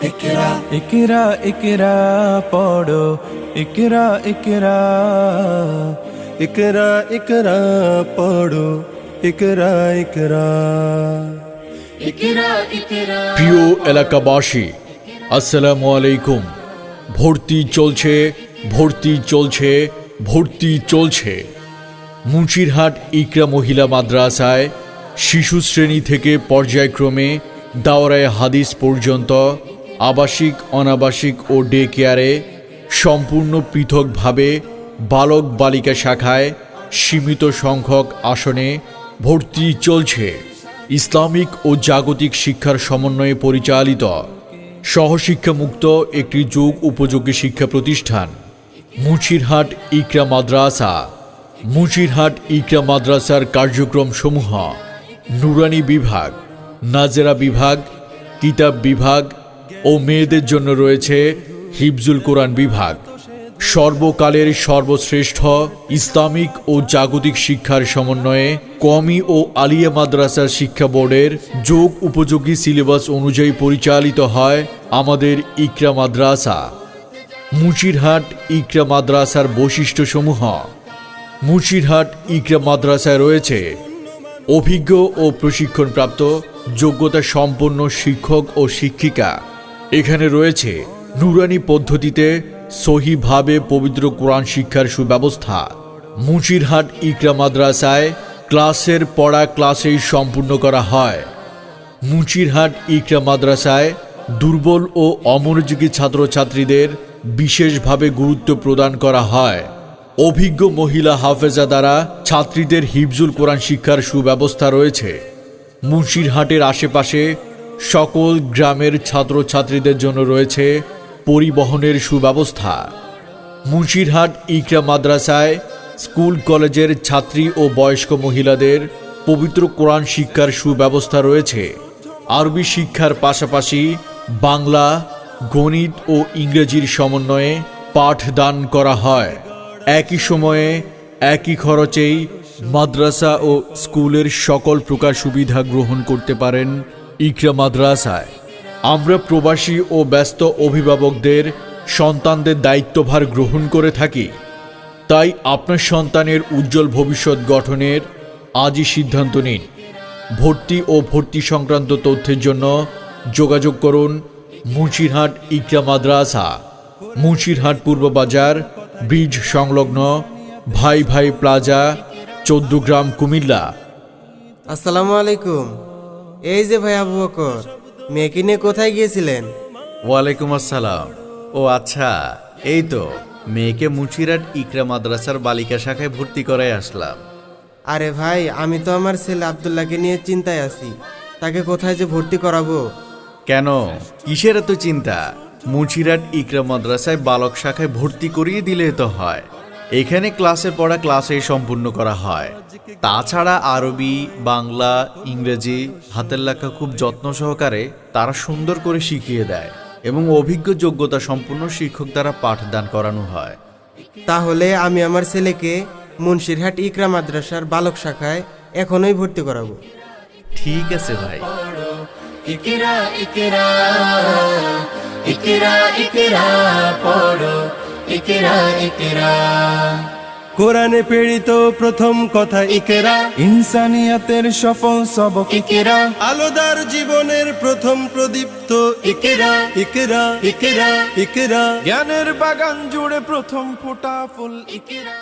ইকরা ইকরা ইকরা ইকরা পড়ো ইকরা ইকরা ইকরা ইকরা পড়ো ইকরা ইকরা। প্রিয় এলাকাবাসী, আসসালামু আলাইকুম। ভর্তি চলছে, ভর্তি চলছে, ভর্তি চলছে। মুন্সিরহাট ইকরা মহিলা মাদ্রাসায় শিশু শ্রেণী থেকে পর্যায়ক্রমে দাওরায়ে হাদিস পর্যন্ত আবাসিক, অনাবাসিক ও ডে কেয়ারে সম্পূর্ণ পৃথকভাবে বালক বালিকা শাখায় সীমিত সংখ্যক আসনে ভর্তি চলছে। ইসলামিক ও জাগতিক শিক্ষার সমন্বয়ে পরিচালিত সহশিক্ষামুক্ত একটি যুগ উপযোগী শিক্ষা প্রতিষ্ঠান মুন্সিরহাট ইকরা মাদ্রাসা। মুন্সিরহাট ইকরা মাদ্রাসার কার্যক্রম সমূহ: নুরানি বিভাগ, নাজেরা বিভাগ, কিতাব বিভাগ ও মেয়েদের জন্য রয়েছে হিফজুল কোরআন বিভাগ। সর্বকালের সর্বশ্রেষ্ঠ ইসলামিক ও জাগতিক শিক্ষার সমন্বয়ে কওমি ও আলিয়া মাদ্রাসা শিক্ষা বোর্ডের যোগ উপযোগী সিলেবাস অনুযায়ী পরিচালিত হয় আমাদের ইকরা মাদ্রাসা। মুন্সিরহাট ইকরা মাদ্রাসার বৈশিষ্ট্যসমূহ: মুন্সিরহাট ইকরা মাদ্রাসায় রয়েছে অভিজ্ঞ ও প্রশিক্ষণপ্রাপ্ত যোগ্যতা সম্পন্ন শিক্ষক ও শিক্ষিকা। এখানে রয়েছে নুরানি পদ্ধতিতে সহিভাবে পবিত্র কোরআন শিক্ষার সুব্যবস্থা। মুন্সিরহাট ইকরা মাদ্রাসায় ক্লাসের পড়া ক্লাসেই সম্পূর্ণ করা হয়। মুন্সিরহাট ইকরা মাদ্রাসায় দুর্বল ও অমনোযোগী ছাত্রছাত্রীদের বিশেষভাবে গুরুত্ব প্রদান করা হয়। অভিজ্ঞ মহিলা হাফেজা দ্বারা ছাত্রীদের হিফজুল কোরআন শিক্ষার সুব্যবস্থা রয়েছে। মুন্সিরহাটের আশেপাশে সকল গ্রামের ছাত্রছাত্রীদের জন্য রয়েছে পরিবহনের সুব্যবস্থা। মুন্সিরহাট ইকরা মাদ্রাসায় স্কুল কলেজের ছাত্রী ও বয়স্ক মহিলাদের পবিত্র কোরআন শিক্ষার সুব্যবস্থা রয়েছে। আরবি শিক্ষার পাশাপাশি বাংলা, গণিত ও ইংরেজির সমন্বয়ে পাঠদান করা হয়। একই সময়ে একই খরচেই মাদ্রাসা ও স্কুলের সকল প্রকার সুবিধা গ্রহণ করতে পারেন ইকরা মাদ্রাসায়। আমরা প্রবাসী ও ব্যস্ত অভিভাবকদের সন্তানদের দায়িত্বভার গ্রহণ করে থাকি। তাই আপনার সন্তানের উজ্জ্বল ভবিষ্যৎ গঠনের আজই সিদ্ধান্ত নিন। ভর্তি ও ভর্তি সংক্রান্ত তথ্যের জন্য যোগাযোগ করুন মুন্সিরহাট ইকরা মাদ্রাসা, মুন্সিরহাট পূর্ব বাজার, ব্রিজ সংলগ্ন ভাই ভাই প্লাজা, 14 গ্রাম, কুমিল্লা। আসসালামু আলাইকুম। এই যে ভাই আবু বকর, মেয়েকে নিয়ে কোথায় গিয়েছিলেন? ওয়ালাইকুম আসসালাম। ও আচ্ছা, এই তো মেয়েকে মুন্সিরহাট ইকরা মাদ্রাসার বালিকা শাখায় ভর্তি করায় আসলাম। আরে ভাই, আমি তো আমার ছেলে আব্দুল্লাহকে নিয়ে চিন্তায় আছি, তাকে কোথায় যে ভর্তি করাবো। কেন, কিসের এত চিন্তা? মুন্সিরহাট ইকরা মাদ্রাসায় বালক শাখায় ভর্তি করিয়ে দিলে তো হয়। এখানে ক্লাসের পড়া ক্লাসেই সম্পূর্ণ করা হয়। তাছাড়া আরবি, বাংলা, ইংরেজি হাতের লেখা খুব যত্ন সহকারে তারা সুন্দর করে শিখিয়ে দেয় এবং অভিজ্ঞ যোগ্যতা সম্পন্ন শিক্ষক দ্বারা পাঠদান করানো হয়। তাহলে আমি আমার ছেলেকে মুন্সিরহাট ইকরা মাদ্রাসার বালক শাখায় এখনই ভর্তি করাবো। ঠিক আছে ভাই। ইকরা ইকরা ইকরা ইকরা পড়ো ইকরা ইকরা। কোরআনে প্রেরিত প্রথম কথা ইকরা, ইনসানিয়াতের সফল সবক ইকরা, আলোদার জীবনের প্রথম প্রদীপ্ত ইকরা ইকরা ইকরা ইকরা, জ্ঞানের বাগান জুড়ে প্রথম ফোটা ফুল ইকরা।